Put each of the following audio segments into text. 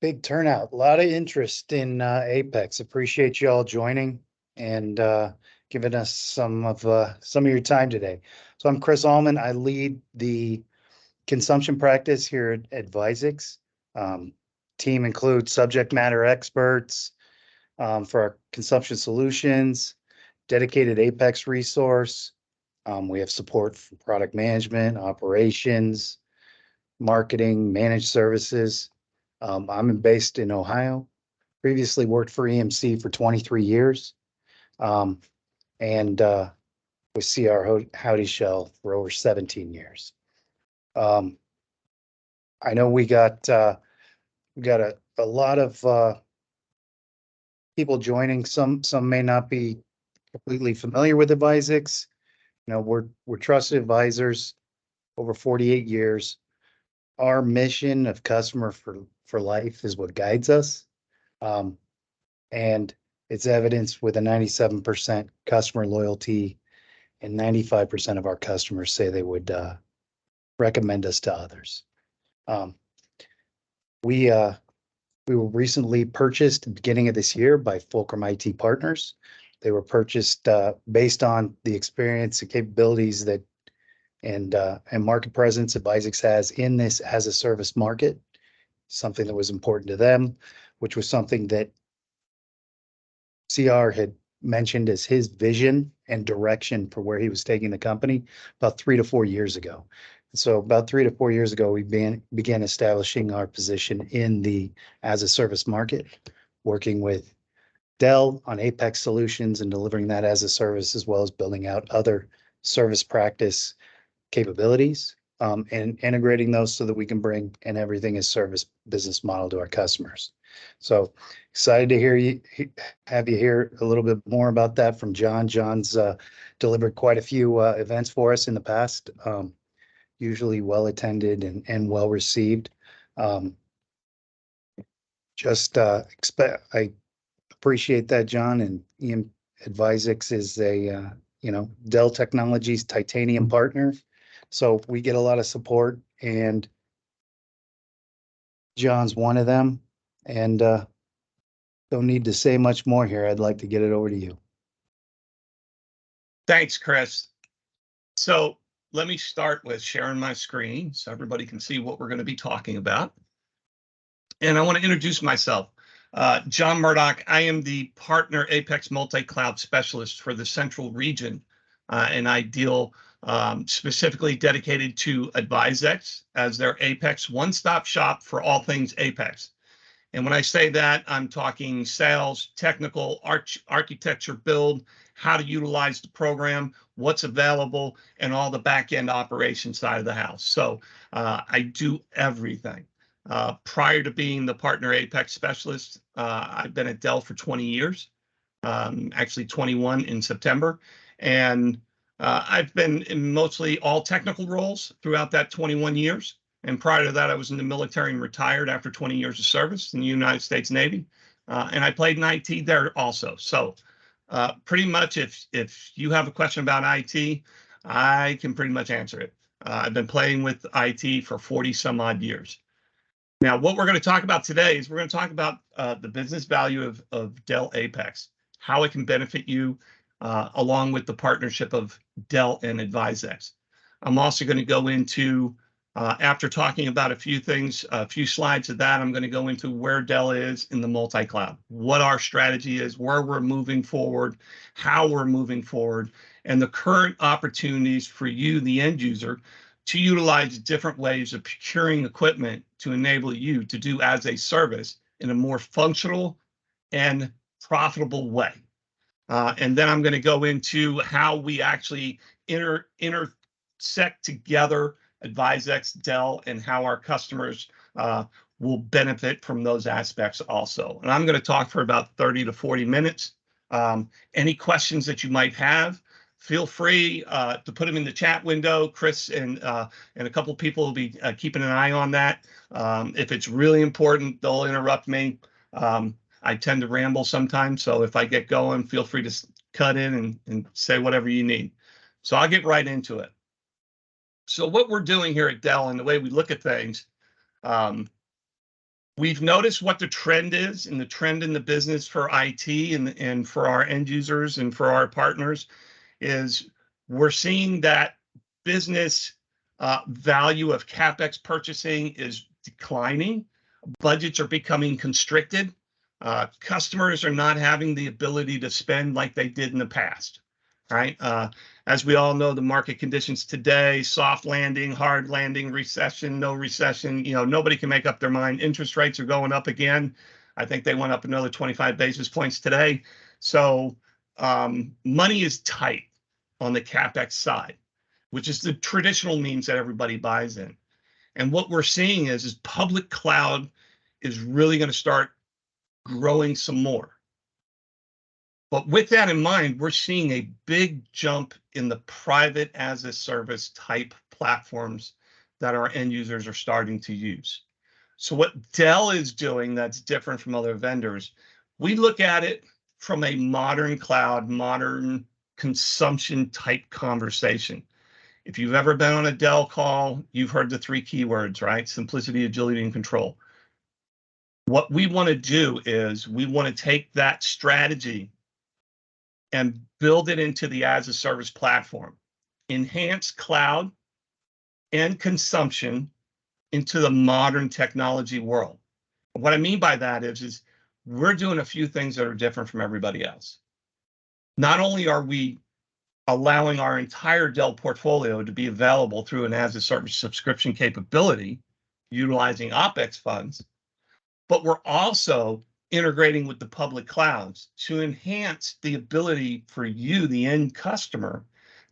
Big turnout, a lot of interest in Apex. Appreciate you all joining and giving us some of your time today. So I'm Chris Allman. I lead the consumption practice here at Advizex. Team includes subject matter experts for our consumption solutions, dedicated Apex resource. We have support for product management, operations, marketing, managed services. I'm based in Ohio. Previously worked for EMC for 23 years, and with CR Howdy Shell for over 17 years. I know we got a lot of people joining. Some may not be completely familiar with Advizex. You know, we're trusted advisors over 48 years. Our mission of customer for life is what guides us. And it's evidenced with a 97% customer loyalty, and 95% of our customers say they would recommend us to others. We were recently purchased at the beginning of this year by Fulcrum IT Partners. They were purchased based on the experience and capabilities that and market presence Advizex has in this as a service market, something that was important to them, which was something that CR had mentioned as his vision and direction for where he was taking the company about 3 to 4 years ago. So about 3 to 4 years ago, we began establishing our position in the as a service market, working with Dell on Apex solutions and delivering that as a service, as well as building out other service practice capabilities and integrating those so that we can bring an everything as service business model to our customers. So excited to have you hear a little bit more about that from John. John's delivered quite a few events for us in the past, usually well attended and well received. I appreciate that, John. And Advizex is a Dell Technologies titanium partner. So we get a lot of support, and John's one of them. And don't need to say much more here. I'd like to get it over to you. Thanks, Chris. So let me start with sharing my screen so everybody can see what we're going to be talking about. And I want to introduce myself. John Murdoch. I am the Partner Apex Multi-Cloud Specialist for the Central Region, and I deal specifically dedicated to Advizex as their Apex one-stop shop for all things Apex. And when I say that, I'm talking sales, technical, architecture build, how to utilize the program, what's available, and all the back-end operation side of the house. So I do everything. Prior to being the Partner Apex Specialist, I've been at Dell for 20 years, actually 21 in September. And I've been in mostly all technical roles throughout that 21 years. And prior to that, I was in the military and retired after 20 years of service in the United States Navy. And I played in IT there also. So pretty much if you have a question about IT, I can pretty much answer it. I've been playing with IT for 40 some odd years. Now, what we're going to talk about today is we're going to talk about the business value of Dell Apex, how it can benefit you, along with the partnership of Dell and Advizex. I'm also going to go into, after talking about a few things, a few slides of that, I'm going to go into where Dell is in the multi-cloud, what our strategy is, where we're moving forward, how we're moving forward, and the current opportunities for you, the end user, to utilize different ways of procuring equipment to enable you to do as a service in a more functional and profitable way. And then I'm going to go into how we actually intersect together Advizex, Dell, and how our customers will benefit from those aspects also. And I'm going to talk for about 30 to 40 minutes. Any questions that you might have, feel free to put them in the chat window. Chris and a couple of people will be keeping an eye on that. If it's really important, they'll interrupt me. I tend to ramble sometimes, so if I get going, feel free to cut in and say whatever you need. So I'll get right into it. So what we're doing here at Dell and the way we look at things, We've noticed what the trend is, and the trend in the business for IT and for our end users and for our partners is we're seeing that business value of CapEx purchasing is declining. Budgets are becoming constricted. Customers are not having the ability to spend like they did in the past, right? As we all know, the market conditions today, soft landing, hard landing, recession, no recession, nobody can make up their mind. Interest rates are going up again. I think they went up another 25 basis points today. So money is tight on the CapEx side, which is the traditional means that everybody buys in. And what we're seeing is public cloud is really going to start growing some more. But with that in mind, we're seeing a big jump in the private as a service type platforms that our end users are starting to use. So what Dell is doing that's different from other vendors, we look at it from a modern cloud, modern consumption type conversation. If you've ever been on a Dell call, you've heard the three keywords, right? Simplicity, agility, and control. What we want to do is we want to take that strategy and build it into the as a service platform, enhance cloud and consumption into the modern technology world. What I mean by that is we're doing a few things that are different from everybody else. Not only are we allowing our entire Dell portfolio to be available through an as a service subscription capability, utilizing OpEx funds, but we're also integrating with the public clouds to enhance the ability for you, the end customer,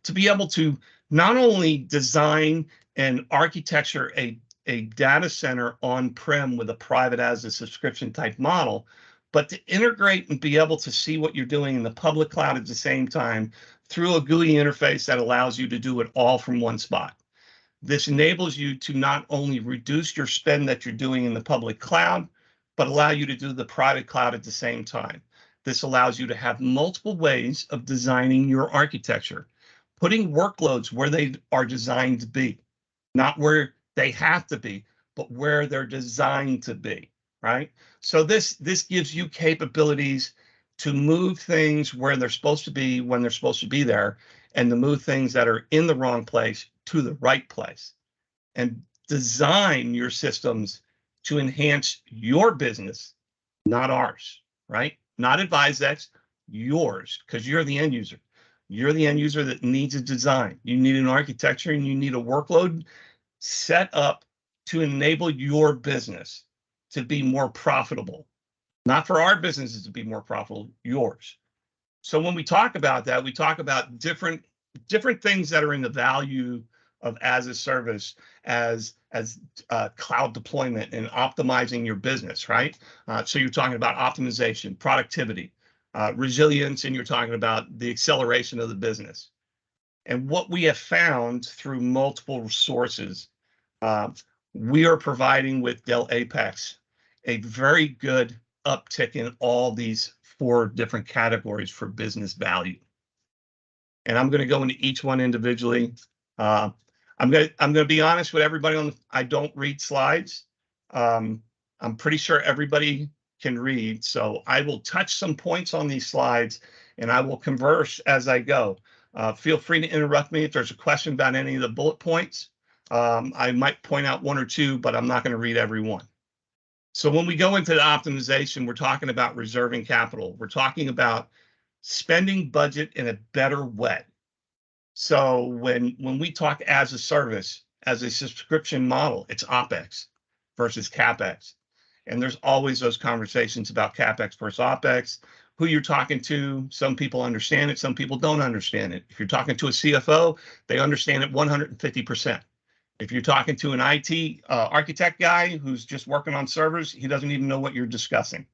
to be able to not only design and architecture a data center on-prem with a private as a subscription type model, but to integrate and be able to see what you're doing in the public cloud at the same time through a GUI interface that allows you to do it all from one spot. This enables you to not only reduce your spend that you're doing in the public cloud, but allow you to do the private cloud at the same time. This allows you to have multiple ways of designing your architecture, putting workloads where they are designed to be, not where they have to be, but where they're designed to be, right? So this gives you capabilities to move things where they're supposed to be, when they're supposed to be there, and to move things that are in the wrong place to the right place, and design your systems to enhance your business, not ours, right? Not Advizex, yours, because you're the end user. You're the end user that needs a design. You need an architecture and you need a workload set up to enable your business to be more profitable. Not for our businesses to be more profitable, yours. So when we talk about that, we talk about different things that are in the value of as a service, as cloud deployment and optimizing your business, right? So you're talking about optimization, productivity, resilience, and you're talking about the acceleration of the business. And what we have found through multiple sources, we are providing with Dell Apex a very good uptick in all these 4 different categories for business value. And I'm going to go into each one individually. I'm going to be honest with everybody I don't read slides. I'm pretty sure everybody can read, so I will touch some points on these slides and I will converse as I go. Feel free to interrupt me if there's a question about any of the bullet points. I might point out 1 or 2, but I'm not going to read every one. So when we go into the optimization, we're talking about reserving capital. We're talking about spending budget in a better way. So when we talk as a service, as a subscription model, it's OpEx versus CapEx. And there's always those conversations about CapEx versus OpEx, who you're talking to. Some people understand it, some people don't understand it. If you're talking to a CFO, they understand it 150%. If you're talking to an IT architect guy who's just working on servers, he doesn't even know what you're discussing.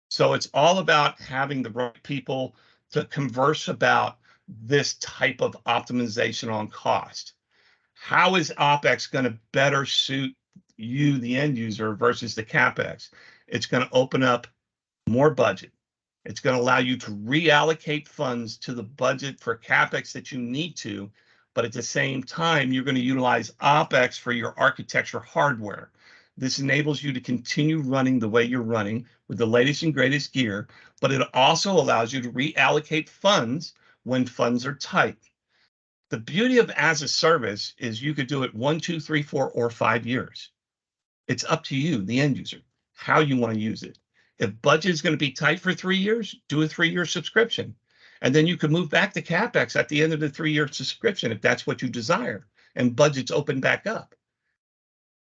So it's all about having the right people to converse about this type of optimization on cost. How is OpEx going to better suit you, the end user, versus the CapEx? It's going to open up more budget. It's going to allow you to reallocate funds to the budget for CapEx that you need to, but at the same time, you're going to utilize OpEx for your architecture hardware. This enables you to continue running the way you're running with the latest and greatest gear, but it also allows you to reallocate funds when funds are tight. The beauty of as a service is you could do it 1, 2, 3, 4, or 5 years. It's up to you, the end user, how you want to use it. If budget is going to be tight for 3 years, do a 3-year subscription. And then you can move back to CapEx at the end of the 3-year subscription if that's what you desire, and budgets open back up.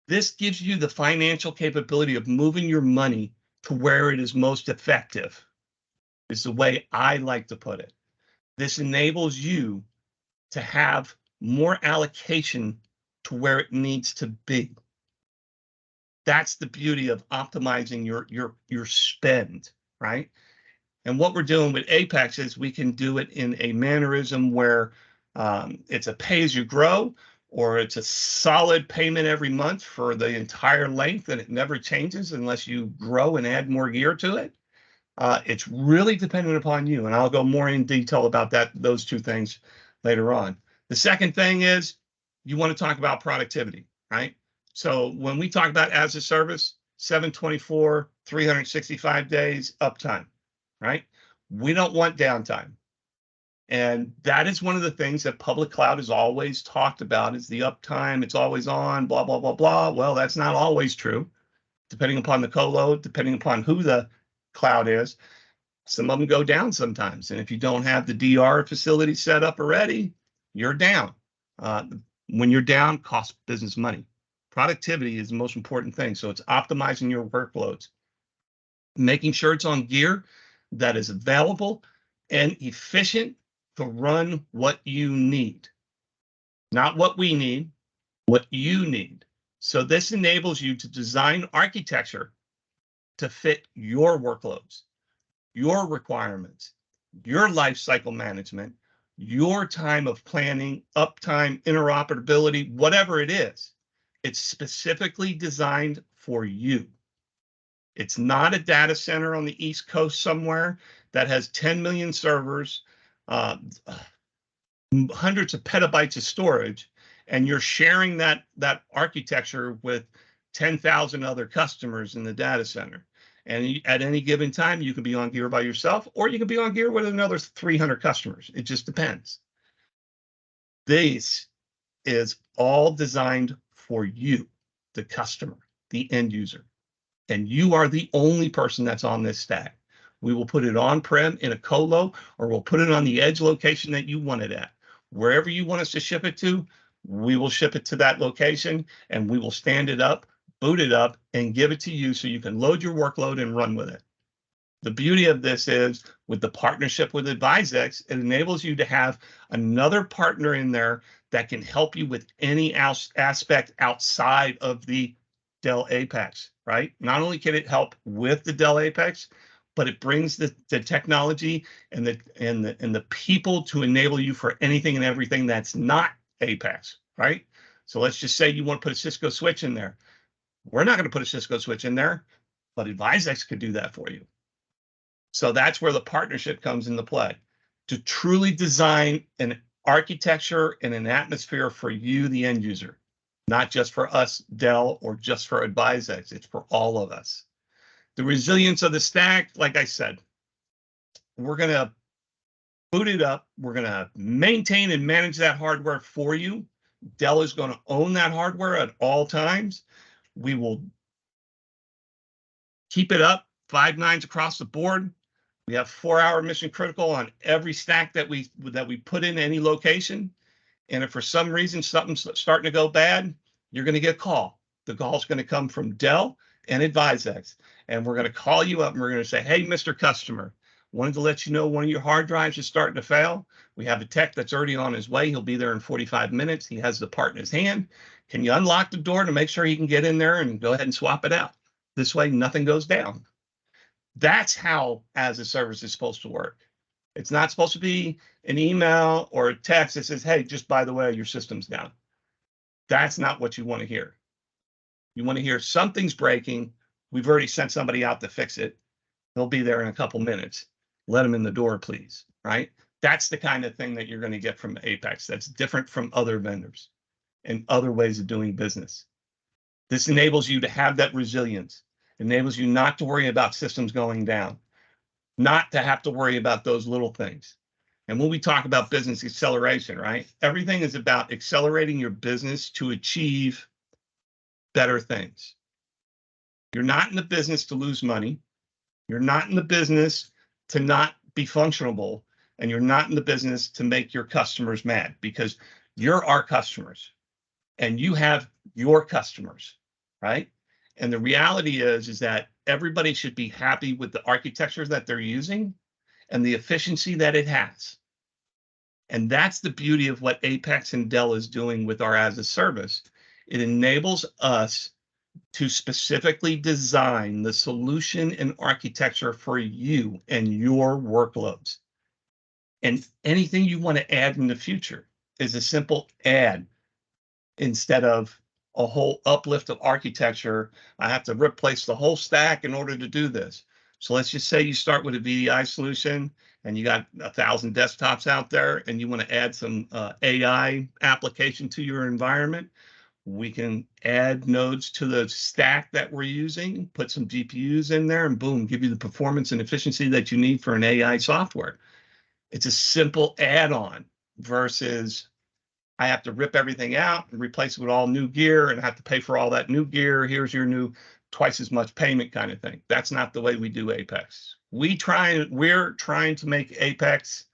This gives you the financial capability of moving your money to where it is most effective, is the way I like to put it. This enables you to have more allocation to where it needs to be. That's the beauty of optimizing your spend, right? And what we're doing with Apex is we can do it in a mannerism where it's a pay as you grow, or it's a solid payment every month for the entire length and it never changes unless you grow and add more gear to it. It's really dependent upon you, and I'll go more in detail about those two things later on. The second thing is you want to talk about productivity, right? So when we talk about as a service, 724, 365 days uptime, right? We don't want downtime. And that is one of the things that public cloud has always talked about is the uptime. It's always on, blah, blah, blah, blah. Well, that's not always true, depending upon the colo, depending upon who the cloud is. Some of them go down sometimes. And if you don't have the DR facility set up already, you're down. When you're down, costs business money. Productivity is the most important thing. So it's optimizing your workloads, making sure it's on gear that is available and efficient to run what you need. Not what we need, what you need. So this enables you to design architecture to fit your workloads, your requirements, your life cycle management, your time of planning, uptime, interoperability, whatever it is. It's specifically designed for you. It's not a data center on the East Coast somewhere that has 10 million servers, hundreds of petabytes of storage, and you're sharing that architecture with 10,000 other customers in the data center. And at any given time, you can be on gear by yourself, or you can be on gear with another 300 customers. It just depends. This is all designed for you, the customer, the end user. And you are the only person that's on this stack. We will put it on-prem in a colo, or we'll put it on the edge location that you want it at. Wherever you want us to ship it to, we will ship it to that location, and we will stand it up, boot it up, and give it to you so you can load your workload and run with it. The beauty of this is with the partnership with Advizex, it enables you to have another partner in there that can help you with any aspect outside of the Dell Apex, right? Not only can it help with the Dell Apex, but it brings the technology and the people to enable you for anything and everything that's not Apex, right? So let's just say you want to put a Cisco switch in there. We're not going to put a Cisco switch in there, but Advizex could do that for you. So that's where the partnership comes into play, to truly design an architecture and an atmosphere for you, the end user, not just for us, Dell, or just for Advizex. It's for all of us. The resilience of the stack, like I said, we're going to boot it up. We're going to maintain and manage that hardware for you. Dell is going to own that hardware at all times. We will keep it up 5 nines across the board. We have 4-hour mission critical on every stack that we put in any location. And if for some reason something's starting to go bad, you're going to get a call. The call's going to come from Dell and Advizex. And we're going to call you up and we're going to say, hey, Mr. Customer, wanted to let you know one of your hard drives is starting to fail. We have a tech that's already on his way. He'll be there in 45 minutes. He has the part in his hand. Can you unlock the door to make sure he can get in there and go ahead and swap it out? This way, nothing goes down. That's how as a service is supposed to work. It's not supposed to be an email or a text that says, hey, just by the way, your system's down. That's not what you want to hear. You want to hear something's breaking. We've already sent somebody out to fix it. They'll be there in a couple minutes. Let them in the door, please, right? That's the kind of thing that you're going to get from Apex. That's different from other vendors and other ways of doing business. This enables you to have that resilience, enables you not to worry about systems going down, not to have to worry about those little things. And when we talk about business acceleration, right? Everything is about accelerating your business to achieve better things. You're not in the business to lose money. You're not in the business to not be functionable. And you're not in the business to make your customers mad, because you're our customers and you have your customers, right? And the reality is that everybody should be happy with the architecture that they're using and the efficiency that it has. And that's the beauty of what Apex and Dell is doing with our as a service. It enables us to specifically design the solution and architecture for you and your workloads. And anything you want to add in the future is a simple add instead of a whole uplift of architecture. I have to replace the whole stack in order to do this. So let's just say you start with a VDI solution and you got 1,000 desktops out there and you want to add some AI application to your environment. We can add nodes to the stack that we're using, put some GPUs in there, and boom, give you the performance and efficiency that you need for an AI software. It's a simple add-on versus I have to rip everything out and replace it with all new gear and I have to pay for all that new gear. Here's your new twice as much payment kind of thing. That's not the way we do Apex. We're trying to make Apex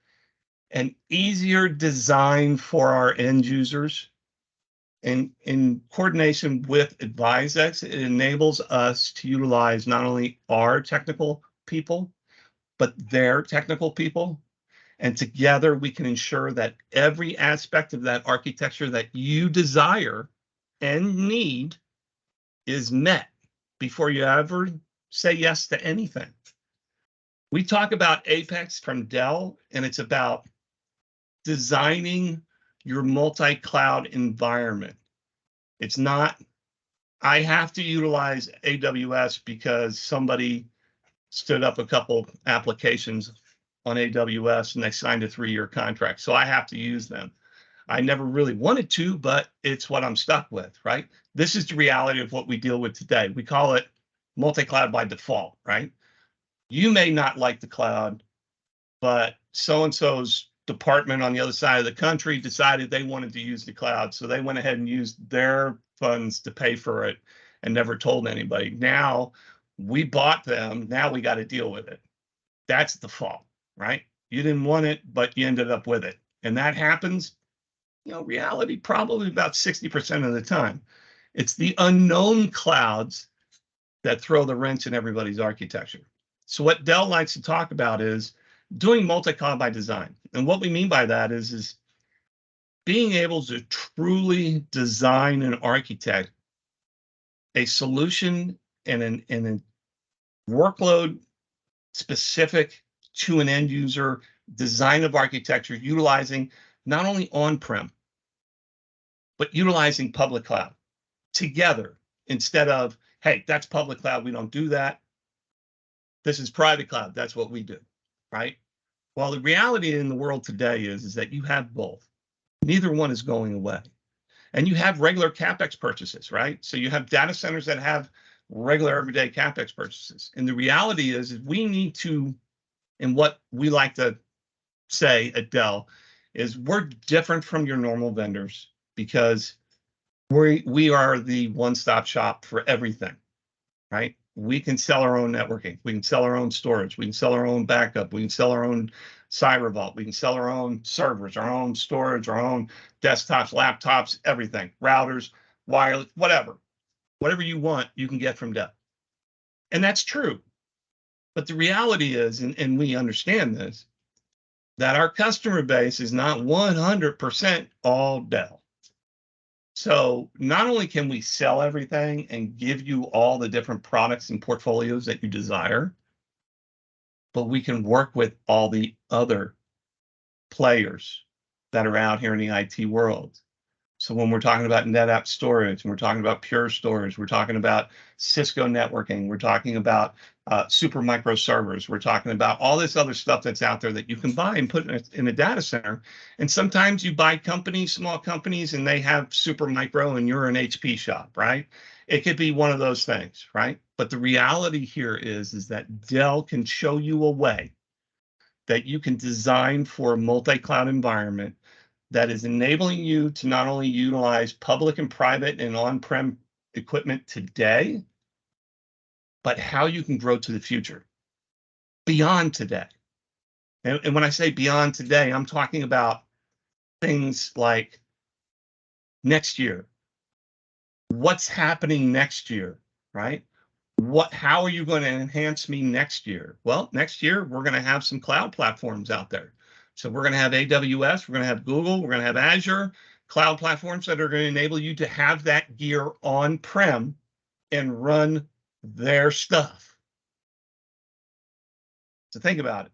an easier design for our end users. And in coordination with Advizex, it enables us to utilize not only our technical people, but their technical people. And together we can ensure that every aspect of that architecture that you desire and need is met before you ever say yes to anything. We talk about Apex from Dell, and it's about designing your multi-cloud environment. It's not, I have to utilize AWS because somebody stood up a couple applications on AWS and they signed a 3-year contract, so I have to use them. I never really wanted to, but it's what I'm stuck with, right? This is the reality of what we deal with today. We call it multi-cloud by default, right? You may not like the cloud, but so-and-so's department on the other side of the country decided they wanted to use the cloud, so they went ahead and used their funds to pay for it and never told anybody. Now we bought them, now we got to deal with it. That's the fault, right? You didn't want it, but you ended up with it. And that happens, reality probably about 60% of the time. It's the unknown clouds that throw the wrench in everybody's architecture. So what Dell likes to talk about is doing multi-cloud by design. And what we mean by that is being able to truly design and architect a solution and a workload specific to an end user design of architecture, utilizing not only on-prem, but utilizing public cloud together instead of, hey, that's public cloud, we don't do that. This is private cloud, that's what we do, right? Well, the reality in the world today is that you have both. Neither one is going away. And you have regular CapEx purchases, right? So you have data centers that have regular everyday CapEx purchases. And the reality is we need to, and what we like to say at Dell is we're different from your normal vendors because we are the one-stop shop for everything, right? We can sell our own networking. We can sell our own storage. We can sell our own backup. We can sell our own Cyber Vault. We can sell our own servers, our own storage, our own desktops, laptops, everything, routers, wireless, whatever. Whatever you want, you can get from Dell. And that's true. But the reality is, and we understand this, that our customer base is not 100% all Dell. So not only can we sell everything and give you all the different products and portfolios that you desire, but we can work with all the other players that are out here in the IT world. So when we're talking about NetApp storage, and we're talking about Pure storage, we're talking about Cisco networking, we're talking about super micro servers, we're talking about all this other stuff that's out there that you can buy and put in a data center. And sometimes you buy companies, small companies, and they have super micro and you're an HP shop, right? It could be one of those things, right? But the reality here is that Dell can show you a way that you can design for a multi-cloud environment that is enabling you to not only utilize public and private and on-prem equipment today, but how you can grow to the future, beyond today. And when I say beyond today, I'm talking about things like next year. What's happening next year, right? How are you going to enhance me next year? Well, next year, we're going to have some cloud platforms out there. So we're going to have AWS, we're going to have Google, we're going to have Azure, cloud platforms that are going to enable you to have that gear on-prem and run their stuff. So think about it.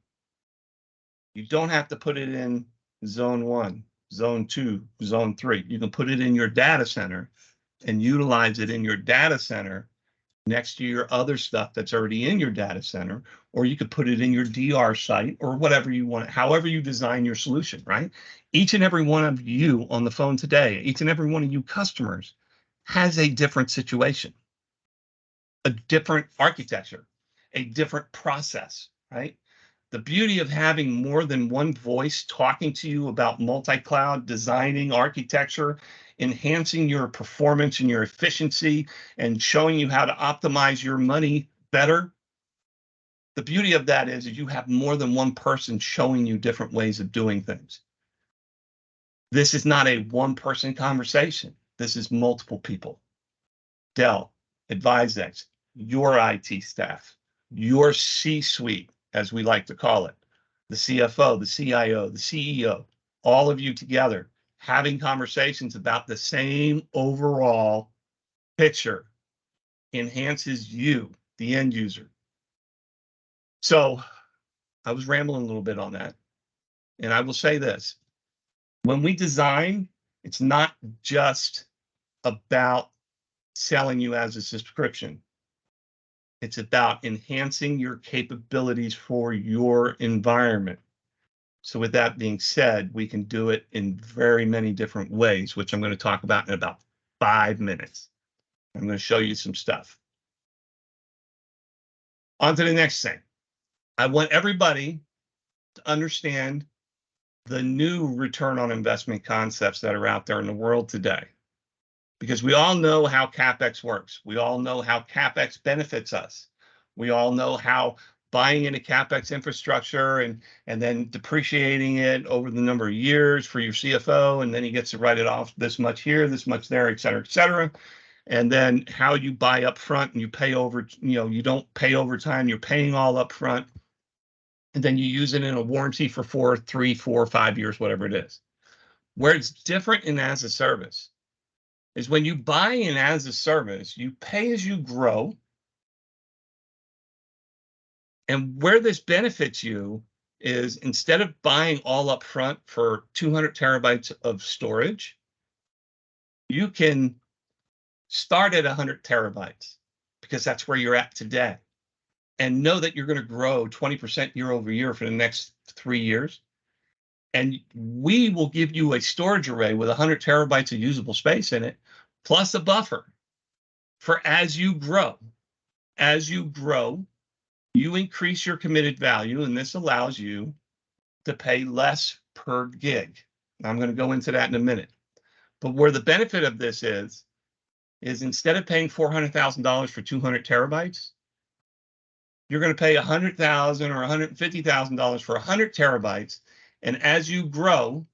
You don't have to put it in zone 1, zone 2, zone 3. You can put it in your data center and utilize it in your data center next to your other stuff that's already in your data center, or you could put it in your DR site or whatever you want, however you design your solution, right? Each and every one of you on the phone today, each and every one of you customers has a different situation, a different architecture, a different process, right? The beauty of having more than one voice talking to you about multi-cloud designing architecture, enhancing your performance and your efficiency, and showing you how to optimize your money better. The beauty of that is you have more than one person showing you different ways of doing things. This is not a one-person conversation. This is multiple people. Dell, Advizex, your IT staff, your C-suite, as we like to call it, the CFO, the CIO, the CEO, all of you together having conversations about the same overall picture enhances you, the end user. So I was rambling a little bit on that. And I will say this, when we design, it's not just about selling you as a subscription. It's about enhancing your capabilities for your environment. So with that being said, we can do it in very many different ways, which I'm going to talk about in about 5 minutes. I'm going to show you some stuff. On to the next thing. I want everybody to understand the new return on investment concepts that are out there in the world today. Because we all know how CapEx works. We all know how CapEx benefits us. We all know how buying into CapEx infrastructure and then depreciating it over the number of years for your CFO, and then he gets to write it off this much here, this much there, et cetera, et cetera. And then how you buy up front and you pay over, you don't pay over time, you're paying all up front. And then you use it in a warranty for 3, 4, 5 years, whatever it is. Where it's different in as a service is when you buy in as a service, you pay as you grow. And where this benefits you is instead of buying all up front for 200 terabytes of storage, you can start at 100 terabytes because that's where you're at today. And know that you're going to grow 20% year over year for the next 3 years. And we will give you a storage array with 100 terabytes of usable space in it, plus a buffer for as you grow. As you grow, you increase your committed value, and this allows you to pay less per gig. I'm going to go into that in a minute. But where the benefit of this is instead of paying $400,000 for 200 terabytes, you're going to pay $100,000 or $150,000 for 100 terabytes. And as you grow,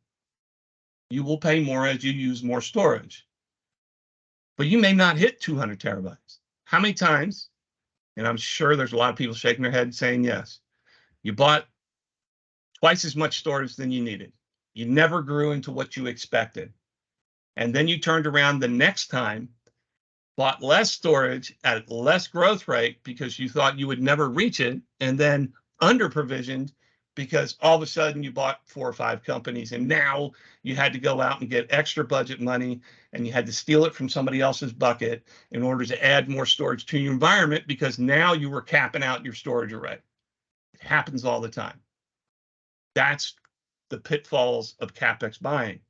you will pay more as you use more storage. But you may not hit 200 terabytes. How many times, and I'm sure there's a lot of people shaking their head saying yes, you bought twice as much storage than you needed. You never grew into what you expected. And then you turned around the next time, bought less storage at less growth rate because you thought you would never reach it, and then under provisioned because all of a sudden you bought 4 or 5 companies, and now you had to go out and get extra budget money, and you had to steal it from somebody else's bucket in order to add more storage to your environment, because now you were capping out your storage array. It happens all the time. That's the pitfalls of CapEx buying.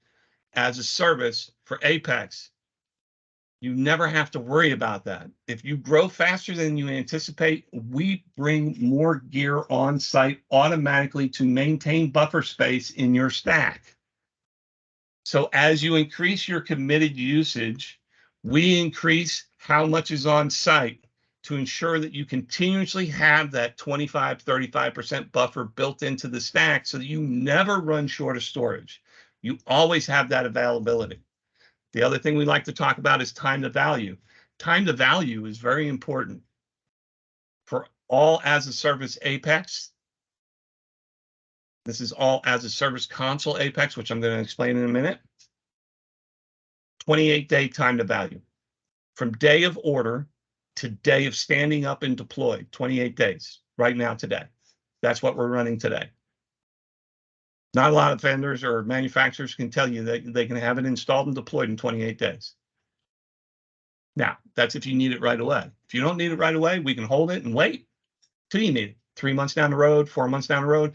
As a service for Apex, you never have to worry about that. If you grow faster than you anticipate, we bring more gear on site automatically to maintain buffer space in your stack. So as you increase your committed usage, we increase how much is on site to ensure that you continuously have that 25, 35% buffer built into the stack so that you never run short of storage. You always have that availability. The other thing we like to talk about is time to value. Time to value is very important. For all as a service Apex, this is all as a service console Apex, which I'm going to explain in a minute. 28-day time to value. From day of order to day of standing up and deployed, 28 days, right now today. That's what we're running today. Not a lot of vendors or manufacturers can tell you that they can have it installed and deployed in 28 days. Now, that's if you need it right away. If you don't need it right away, we can hold it and wait till you need it. 3 months down the road, 4 months down the road.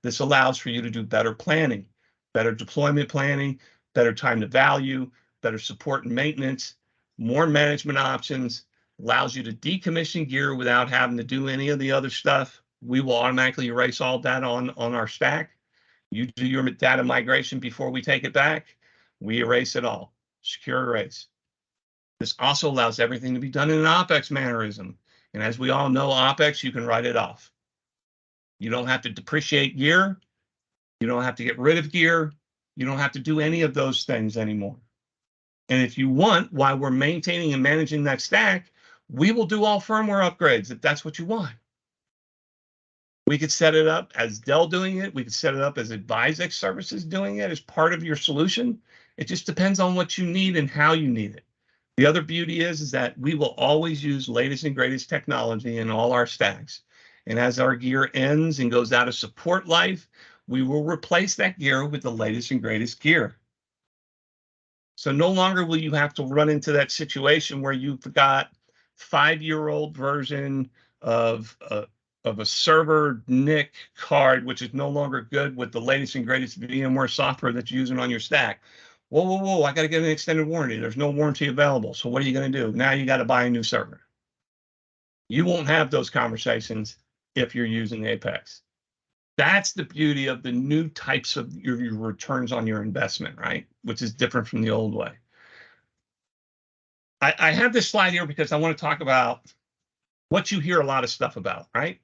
This allows for you to do better planning, better deployment planning, better time to value, better support and maintenance, more management options, allows you to decommission gear without having to do any of the other stuff. We will automatically erase all that on our stack. You do your data migration before we take it back. We erase it all. Secure erase. This also allows everything to be done in an OpEx mannerism. And as we all know, OpEx, you can write it off. You don't have to depreciate gear. You don't have to get rid of gear. You don't have to do any of those things anymore. And if you want, while we're maintaining and managing that stack, we will do all firmware upgrades if that's what you want. We could set it up as Dell doing it. We could set it up as Advizex Services doing it as part of your solution. It just depends on what you need and how you need it. The other beauty is that we will always use latest and greatest technology in all our stacks. And as our gear ends and goes out of support life, we will replace that gear with the latest and greatest gear. So no longer will you have to run into that situation where you've got 5-year-old version of a server NIC card, which is no longer good with the latest and greatest VMware software that you're using on your stack. Whoa, I got to get an extended warranty. There's no warranty available. So what are you going to do? Now you got to buy a new server. You won't have those conversations if you're using Apex. That's the beauty of the new types of your returns on your investment, right? Which is different from the old way. I have this slide here because I want to talk about what you hear a lot of stuff about, right?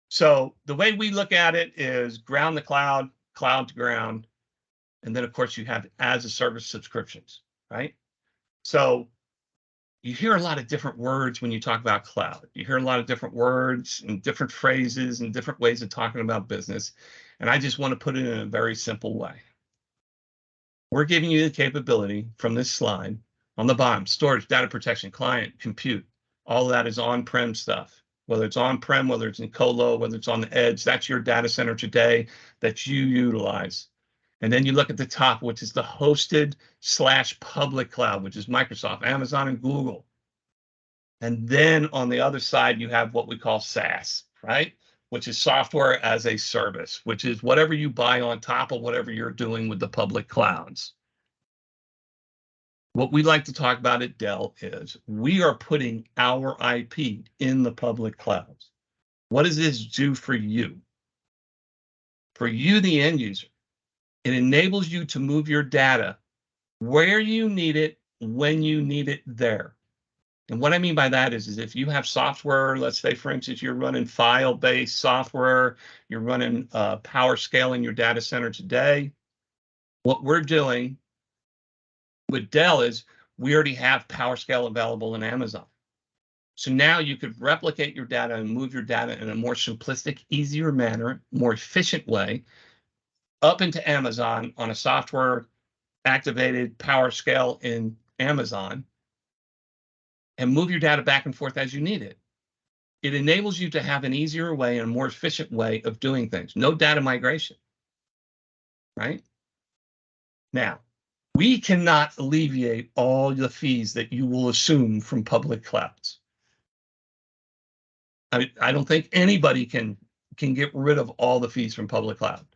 So the way we look at it is ground to cloud, cloud to ground. And then, of course, you have as a service subscriptions, right? So you hear a lot of different words when you talk about cloud. You hear a lot of different words and different phrases and different ways of talking about business. And I just want to put it in a very simple way. We're giving you the capability from this slide on the bottom: storage, data protection, client, compute. All of that is on-prem stuff. Whether it's on-prem, whether it's in colo, whether it's on the edge, that's your data center today that you utilize. And then you look at the top, which is the hosted/public cloud, which is Microsoft, Amazon, and Google. And then on the other side, you have what we call SaaS, right? Which is software as a service, which is whatever you buy on top of whatever you're doing with the public clouds. What we like to talk about at Dell is we are putting our IP in the public clouds. What does this do for you? For you, the end user, it enables you to move your data where you need it, when you need it there. And what I mean by that is if you have software, let's say, for instance, you're running file-based software, you're running PowerScale in your data center today, what we're doing with Dell is we already have PowerScale available in Amazon. So now you could replicate your data and move your data in a more simplistic, easier manner, more efficient way up into Amazon on a software activated PowerScale in Amazon and move your data back and forth as you need it. It enables you to have an easier way and a more efficient way of doing things. No data migration, right? Now, we cannot alleviate all the fees that you will assume from public clouds. I don't think anybody can get rid of all the fees from public cloud.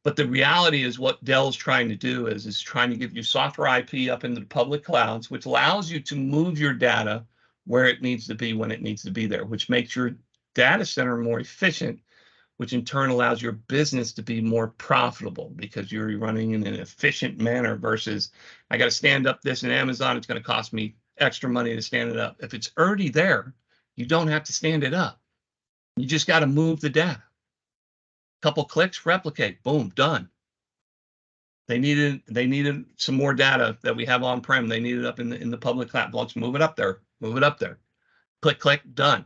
But the reality is what Dell's trying to do is trying to give you software IP up into the public clouds, which allows you to move your data where it needs to be when it needs to be there, which makes your data center more efficient, which in turn allows your business to be more profitable because you're running in an efficient manner versus I got to stand up this in Amazon. It's going to cost me extra money to stand it up. If it's already there, you don't have to stand it up. You just got to move the data. Couple clicks, replicate, boom, done. They needed some more data that we have on-prem. They need it up in the public cloud. Let's move it up there. Move it up there. Click, click, done.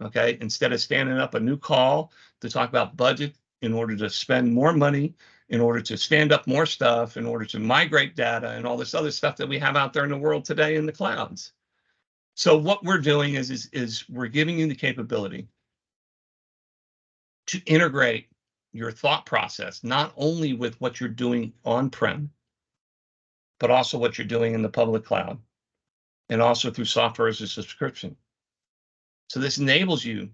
Okay. Instead of standing up a new call to talk about budget in order to spend more money, in order to stand up more stuff, in order to migrate data and all this other stuff that we have out there in the world today in the clouds. So what we're doing is we're giving you the capability to integrate your thought process, not only with what you're doing on-prem, but also what you're doing in the public cloud, and also through software as a subscription. So this enables you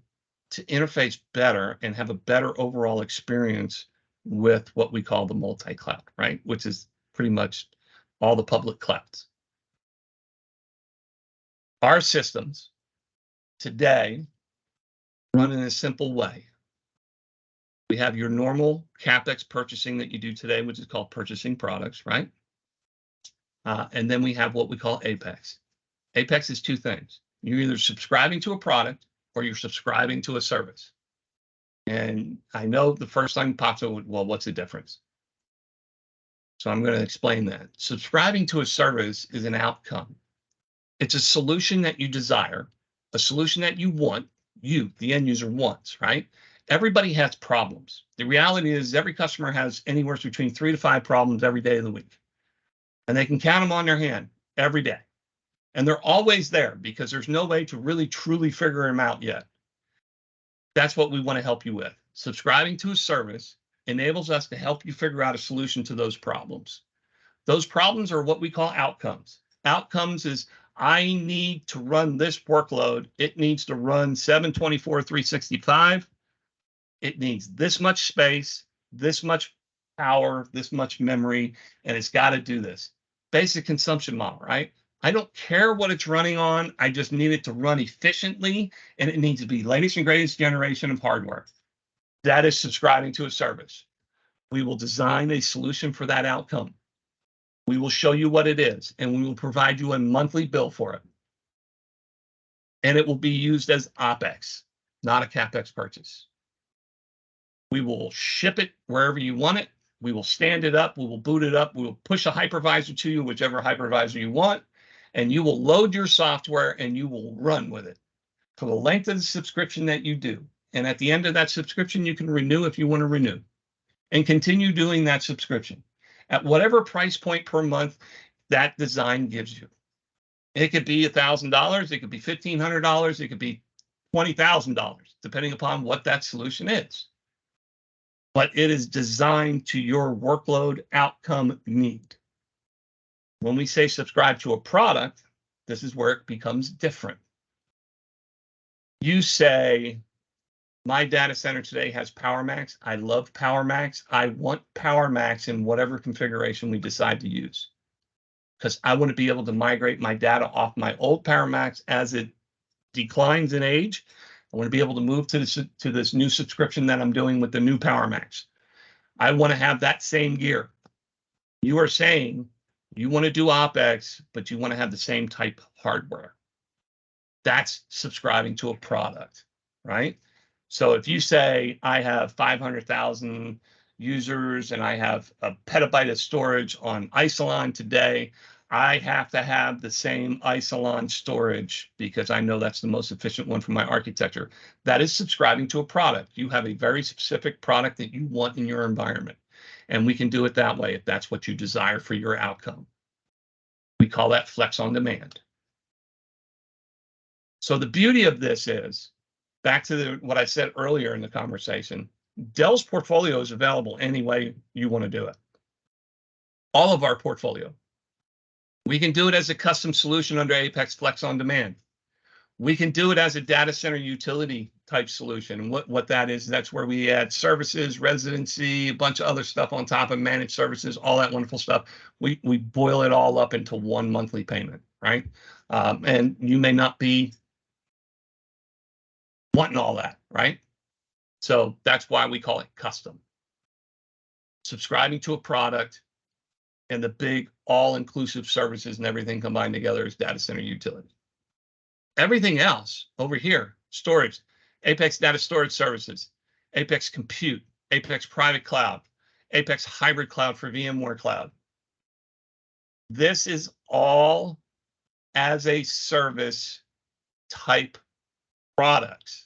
to interface better and have a better overall experience with what we call the multi-cloud, right? Which is pretty much all the public clouds. Our systems today run in a simple way. We have your normal CapEx purchasing that you do today, which is called purchasing products, right? And then we have what we call Apex. Apex is two things. You're either subscribing to a product or you're subscribing to a service. And I know the first thing pops up, well, what's the difference? So I'm going to explain that. Subscribing to a service is an outcome. It's a solution that you desire, a solution that you want, you, the end user, wants, right? Everybody has problems. The reality is every customer has anywhere between 3 to 5 problems every day of the week. And they can count them on their hand every day. And they're always there because there's no way to really truly figure them out yet. That's what we want to help you with. Subscribing to a service enables us to help you figure out a solution to those problems. Those problems are what we call outcomes. Outcomes is I need to run this workload. It needs to run 7/24, 365. It needs this much space, this much power, this much memory, and it's got to do this. Basic consumption model, right? I don't care what it's running on. I just need it to run efficiently, and it needs to be latest and greatest generation of hardware. That is subscribing to a service. We will design a solution for that outcome. We will show you what it is, and we will provide you a monthly bill for it. And it will be used as OpEx, not a CapEx purchase. We will ship it wherever you want it. We will stand it up. We will boot it up. We will push a hypervisor to you, whichever hypervisor you want, and you will load your software and you will run with it for the length of the subscription that you do. And at the end of that subscription, you can renew if you want to renew and continue doing that subscription at whatever price point per month that design gives you. It could be $1,000. It could be $1,500. It could be $20,000, depending upon what that solution is. But it is designed to your workload outcome need. When we say subscribe to a product, this is where it becomes different. You say, my data center today has PowerMax. I love PowerMax. I want PowerMax in whatever configuration we decide to use, because I want to be able to migrate my data off my old PowerMax as it declines in age. I want to be able to move to this new subscription that I'm doing with the new PowerMax. I want to have that same gear. You are saying you want to do OpEx, but you want to have the same type of hardware. That's subscribing to a product, right? So if you say I have 500,000 users and I have a petabyte of storage on Isilon today, I have to have the same Isilon storage because I know that's the most efficient one for my architecture. That is subscribing to a product. You have a very specific product that you want in your environment. And we can do it that way if that's what you desire for your outcome. We call that flex on demand. So the beauty of this is back to what I said earlier in the conversation, Dell's portfolio is available any way you want to do it. All of our portfolio. We can do it as a custom solution under Apex Flex on Demand. We can do it as a data center utility type solution. And what that is, that's where we add services, residency, a bunch of other stuff on top of managed services, all that wonderful stuff. We boil it all up into one monthly payment, right? And you may not be wanting all that, right? So that's why we call it custom. Subscribing to a product and the big all-inclusive services and everything combined together is data center utility. Everything else over here, storage, Apex Data Storage Services, Apex Compute, Apex Private Cloud, Apex Hybrid Cloud for VMware Cloud. This is all as a service type products.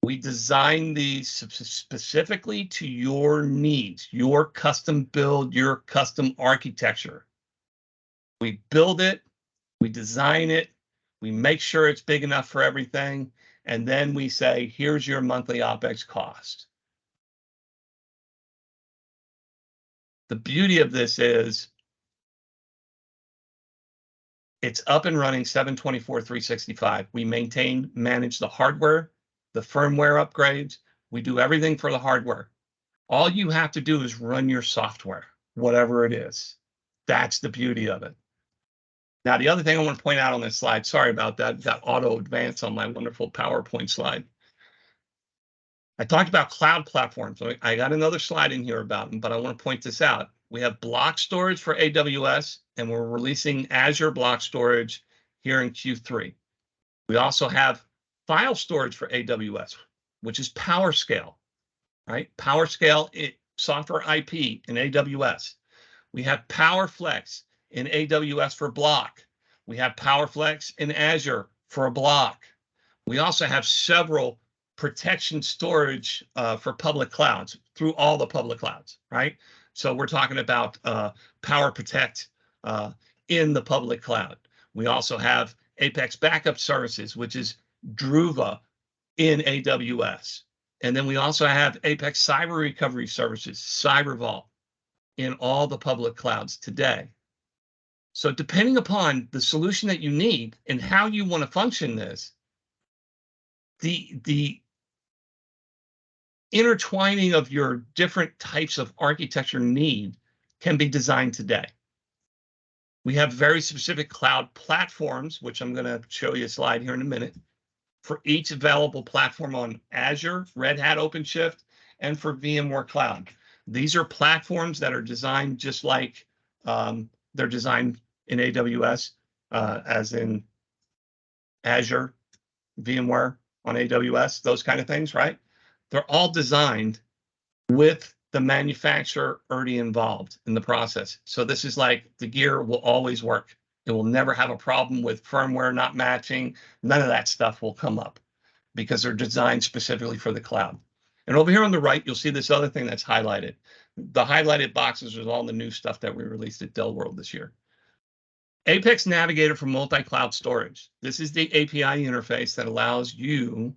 We design these specifically to your needs, your custom build, your custom architecture. We build it, we design it, we make sure it's big enough for everything, and then we say, here's your monthly OpEx cost. The beauty of this is it's up and running 7/24/365. We maintain, manage the hardware, the firmware upgrades. We do everything for the hardware. All you have to do is run your software, whatever it is. That's the beauty of it. Now, the other thing I want to point out on this slide, sorry about that auto advance on my wonderful PowerPoint slide. I talked about cloud platforms. So I got another slide in here about them, but I want to point this out. We have block storage for AWS, and we're releasing Azure block storage here in Q3. We also have file storage for AWS, which is PowerScale, right? PowerScale software IP in AWS. We have PowerFlex in AWS for block. We have PowerFlex in Azure for a block. We also have several protection storage for public clouds through all the public clouds, right? So we're talking about Power Protect in the public cloud. We also have Apex Backup Services, which is Druva in AWS. And then we also have Apex Cyber Recovery Services, CyberVault, in all the public clouds today. So depending upon the solution that you need and how you want to function this, the intertwining of your different types of architecture need can be designed today. We have very specific cloud platforms, which I'm going to show you a slide here in a minute, for each available platform on Azure, Red Hat OpenShift, and for VMware Cloud. These are platforms that are designed just like they're designed in AWS, as in Azure, VMware on AWS, those kind of things, right? They're all designed with the manufacturer already involved in the process. So this is like the gear will always work. It will never have a problem with firmware not matching. None of that stuff will come up because they're designed specifically for the cloud. And over here on the right, you'll see this other thing that's highlighted. The highlighted boxes is all the new stuff that we released at Dell World this year. Apex Navigator for multi-cloud storage. This is the API interface that allows you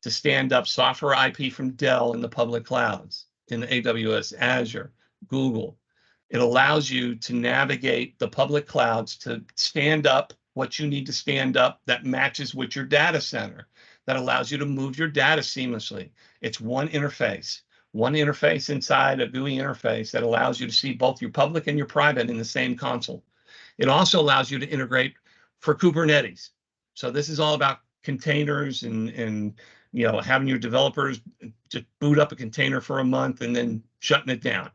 to stand up software IP from Dell in the public clouds, in AWS, Azure, Google. It allows you to navigate the public clouds to stand up what you need to stand up that matches with your data center, that allows you to move your data seamlessly. It's one interface inside a GUI interface that allows you to see both your public and your private in the same console. It also allows you to integrate for Kubernetes. So this is all about containers and having your developers just boot up a container for a month and then shutting it down.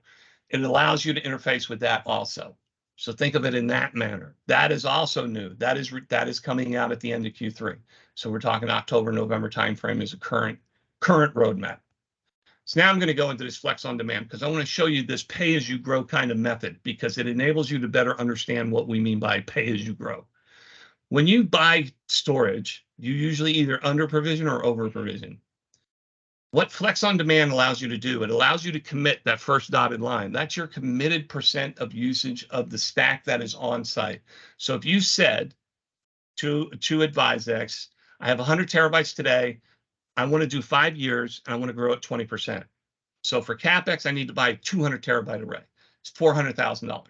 It allows you to interface with that also. So think of it in that manner. That is also new. That is coming out at the end of Q3. So we're talking October, November timeframe is a current roadmap. So now I'm going to go into this Flex on Demand because I want to show you this pay-as-you-grow kind of method because it enables you to better understand what we mean by pay-as-you-grow. When you buy storage, you usually either under-provision or over-provision. What Flex on Demand allows you to do, it allows you to commit that first dotted line. That's your committed % of usage of the stack that is on site. So if you said to Advizex, I have 100 terabytes today, I want to do 5 years, and I want to grow at 20%. So for CapEx, I need to buy a 200 terabyte array. It's $400,000.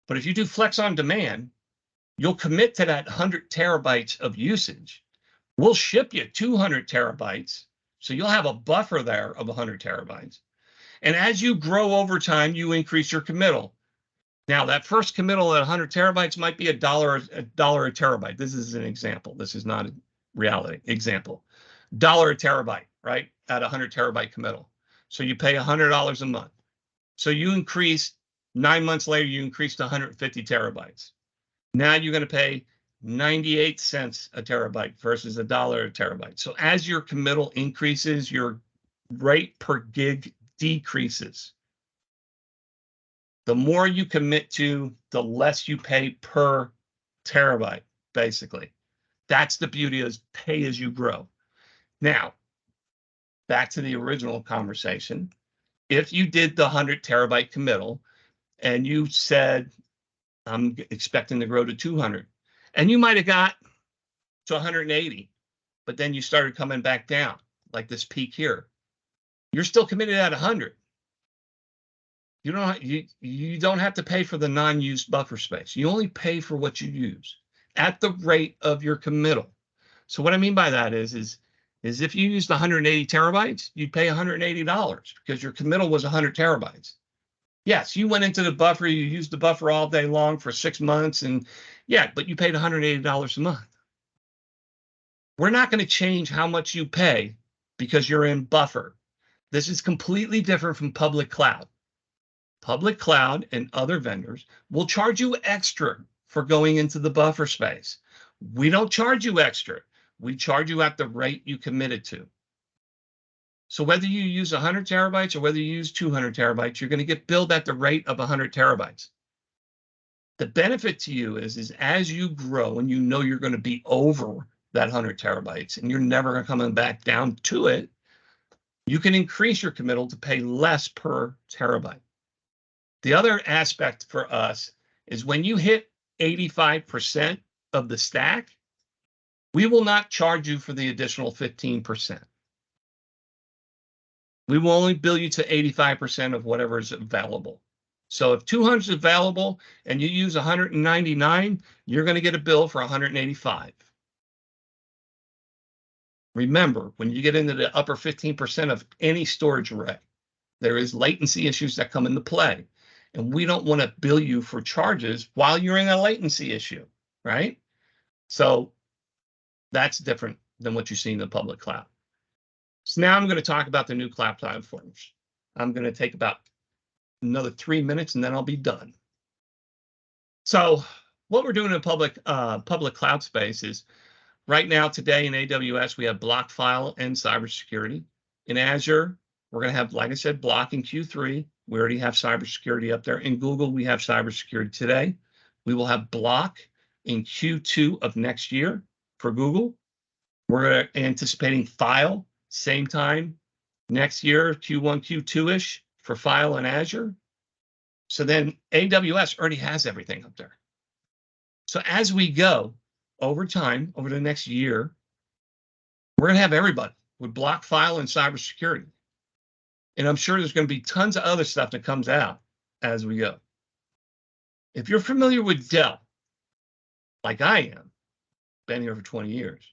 But if you do flex on demand, you'll commit to that 100 terabytes of usage. We'll ship you 200 terabytes, so you'll have a buffer there of 100 terabytes. And as you grow over time, you increase your committal. Now, that first committal at 100 terabytes might be $1 a terabyte. This is an example. This is not a reality. Example. $1 a terabyte, right? At 100 terabyte committal. So you pay $100 a month. So you increase, 9 months later, you increase to 150 terabytes. Now you're going to pay 98 cents a terabyte versus $1 a terabyte. So as your committal increases, your rate per gig decreases. The more you commit to, the less you pay per terabyte, basically. That's the beauty of pay as you grow. Now, back to the original conversation. If you did the 100 terabyte committal and you said, I'm expecting to grow to 200, and you might have got to 180, but then you started coming back down, like this peak here. You're still committed at 100. You don't have to pay for the non-used buffer space. You only pay for what you use at the rate of your committal. So what I mean by that is if you used 180 terabytes, you'd pay $180 because your committal was 100 terabytes. Yes, you went into the buffer, you used the buffer all day long for 6 months, and yeah, but you paid $180 a month. We're not going to change how much you pay because you're in buffer. This is completely different from public cloud. Public cloud and other vendors will charge you extra for going into the buffer space. We don't charge you extra. We charge you at the rate you committed to. So whether you use 100 terabytes or whether you use 200 terabytes, you're going to get billed at the rate of 100 terabytes. The benefit to you is as you grow and you know you're going to be over that 100 terabytes and you're never coming back down to it, you can increase your committal to pay less per terabyte. The other aspect for us is when you hit 85% of the stack, we will not charge you for the additional 15%. We will only bill you to 85% of whatever is available. So if 200 is available and you use 199, you're going to get a bill for 185. Remember, when you get into the upper 15% of any storage array, there is latency issues that come into play. And we don't want to bill you for charges while you're in a latency issue, right? So that's different than what you see in the public cloud. So now I'm going to talk about the new cloud platforms. I'm going to take about another 3 minutes and then I'll be done. So what we're doing in public cloud space is right now today in AWS, we have block, file, and cybersecurity. In Azure, we're going to have, like I said, block in Q3. We already have cybersecurity up there. In Google, we have cybersecurity today. We will have block in Q2 of next year for Google. We're anticipating file, same time next year, Q1, Q2-ish for file and Azure. So then AWS already has everything up there. So as we go over time, over the next year, we're going to have everybody with block, file, and cybersecurity. And I'm sure there's going to be tons of other stuff that comes out as we go. If you're familiar with Dell, like I am, been here for 20 years,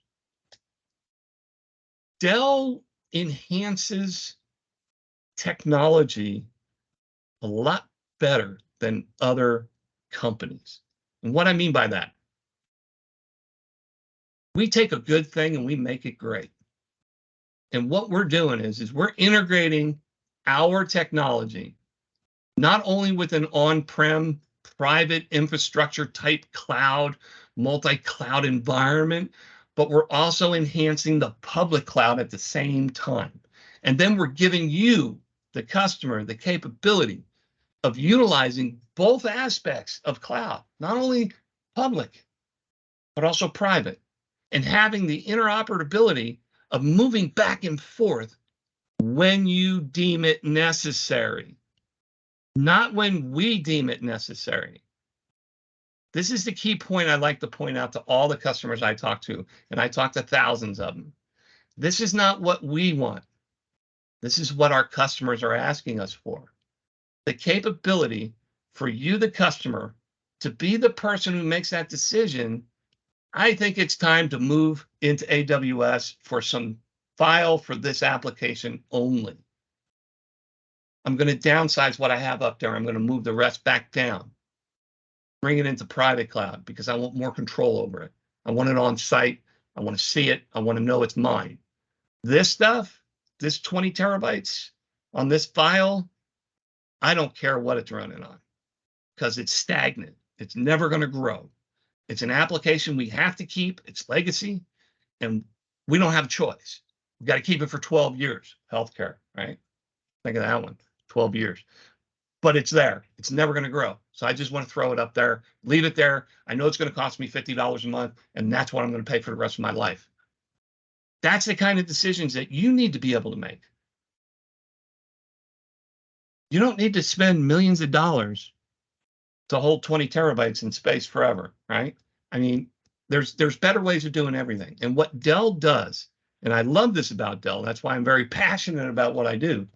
Dell enhances technology a lot better than other companies. And what I mean by that, we take a good thing and we make it great. And what we're doing is we're integrating our technology, not only with an on-prem private infrastructure type cloud, multi-cloud environment, but we're also enhancing the public cloud at the same time. And then we're giving you, the customer, the capability of utilizing both aspects of cloud, not only public, but also private, and having the interoperability of moving back and forth when you deem it necessary, not when we deem it necessary. This is the key point I like to point out to all the customers I talk to, and I talk to thousands of them. This is not what we want. This is what our customers are asking us for. The capability for you, the customer, to be the person who makes that decision. I think it's time to move into AWS for some file for this application only. I'm going to downsize what I have up there. I'm going to move the rest back down, bring it into private cloud because I want more control over it. I want it on site. I want to see it. I want to know it's mine. This stuff, this 20 terabytes on this file, I don't care what it's running on because it's stagnant. It's never going to grow. It's an application we have to keep. It's legacy, and we don't have a choice. We've got to keep it for 12 years. Healthcare, right? Think of that one, 12 years. But it's there. It's never going to grow. So I just want to throw it up there, leave it there. I know it's going to cost me $50 a month, and that's what I'm going to pay for the rest of my life. That's the kind of decisions that you need to be able to make. You don't need to spend millions of dollars to hold 20 terabytes in space forever, right? I mean, there's better ways of doing everything. And what Dell does, and I love this about Dell, that's why I'm very passionate about what I do.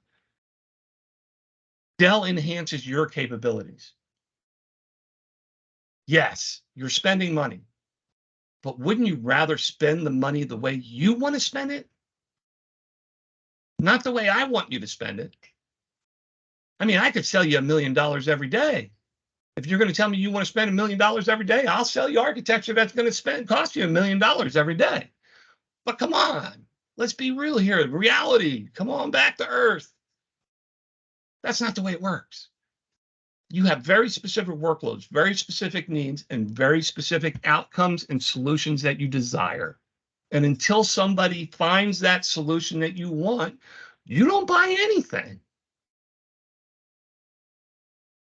Dell enhances your capabilities. Yes, you're spending money, but wouldn't you rather spend the money the way you want to spend it? Not the way I want you to spend it. I mean, I could sell you $1 million every day. If you're going to tell me you want to spend $1 million every day, I'll sell you architecture that's going to cost you $1 million every day. But come on, let's be real here. Reality, come on back to earth. That's not the way it works. You have very specific workloads, very specific needs, and very specific outcomes and solutions that you desire. And until somebody finds that solution that you want, you don't buy anything.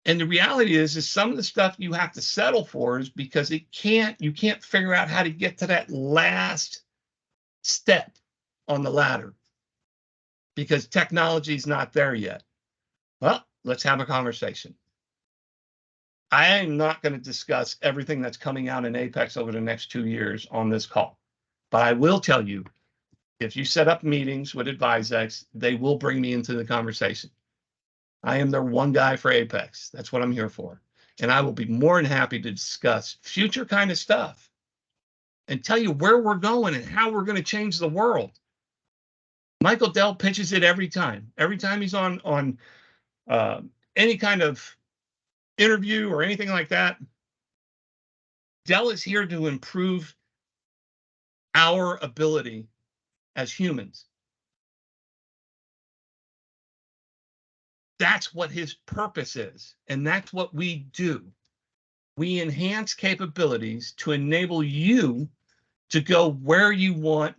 And the reality is some of the stuff you have to settle for is because you can't figure out how to get to that last step on the ladder because technology is not there yet. Well, let's have a conversation. I am not going to discuss everything that's coming out in Apex over the next 2 years on this call, but I will tell you, if you set up meetings with Advizex, they will bring me into the conversation. I am their one guy for Apex. That's what I'm here for. And I will be more than happy to discuss future kind of stuff and tell you where we're going and how we're going to change the world. Michael Dell pitches it every time. Every time he's on any kind of interview or anything like that, Dell is here to improve our ability as humans. That's what his purpose is, and that's what we do. We enhance capabilities to enable you to go where you want,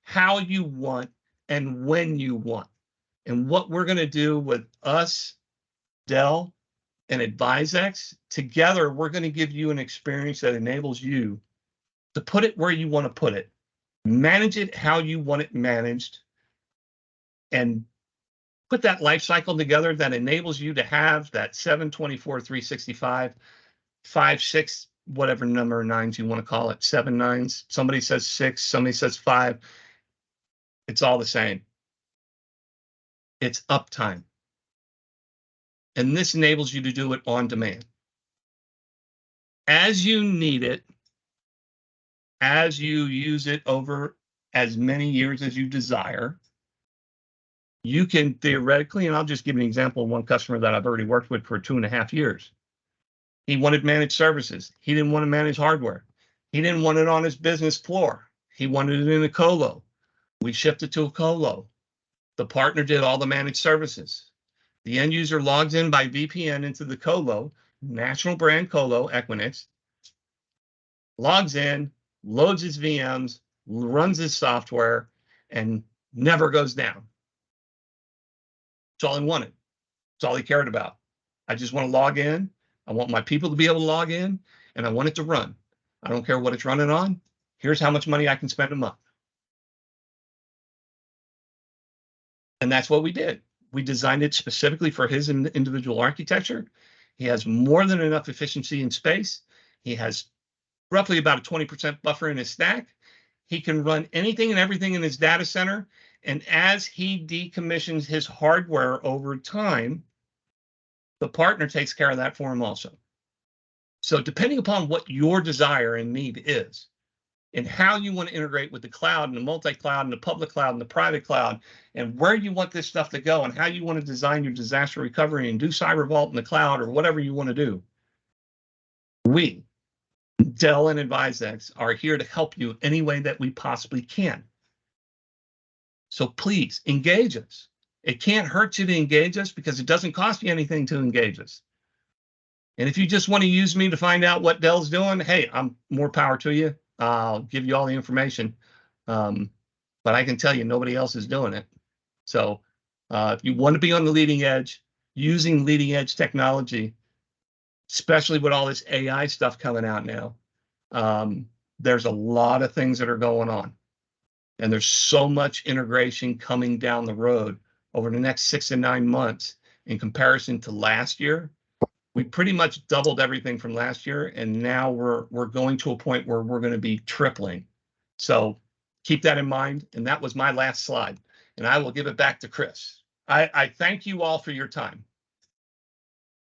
how you want, and when you want. And what we're going to do with us, Dell, and Advizex, together, we're going to give you an experience that enables you to put it where you want to put it, manage it how you want it managed, and put that life cycle together that enables you to have that 724, 365, 5, 6, whatever number of nines you want to call it, 7 nines. Somebody says 6, somebody says 5. It's all the same. It's uptime. And this enables you to do it on demand. As you need it, as you use it over as many years as you desire, you can theoretically, and I'll just give you an example of one customer that I've already worked with for 2.5 years. He wanted managed services. He didn't want to manage hardware. He didn't want it on his business floor. He wanted it in a colo. We shipped it to a colo. The partner did all the managed services. The end user logs in by VPN into the colo, national brand colo, Equinix, logs in, loads his VMs, runs his software, and never goes down. That's all he wanted. That's all he cared about. I just want to log in. I want my people to be able to log in, and I want it to run. I don't care what it's running on. Here's how much money I can spend a month. And that's what we did. We designed it specifically for his individual architecture. He has more than enough efficiency in space. He has roughly about a 20% buffer in his stack. he can run anything and everything in his data center. And as he decommissions his hardware over time, the partner takes care of that for him also. So depending upon what your desire and need is, and how you want to integrate with the cloud and the multi-cloud and the public cloud and the private cloud, and where you want this stuff to go, and how you want to design your disaster recovery and do cyber vault in the cloud or whatever you want to do, we, Dell and Advizex, are here to help you any way that we possibly can. So please engage us. It can't hurt you to engage us because it doesn't cost you anything to engage us. And if you just want to use me to find out what Dell's doing, hey, I'm more power to you. I'll give you all the information. But I can tell you nobody else is doing it. So if you want to be on the leading edge, using leading edge technology, especially with all this AI stuff coming out now, there's a lot of things that are going on. And there's so much integration coming down the road over the next 6 to 9 months in comparison to last year. We pretty much doubled everything from last year, and now we're going to a point where we're going to be tripling. So keep that in mind. And that was my last slide. And I will give it back to Chris. I thank you all for your time.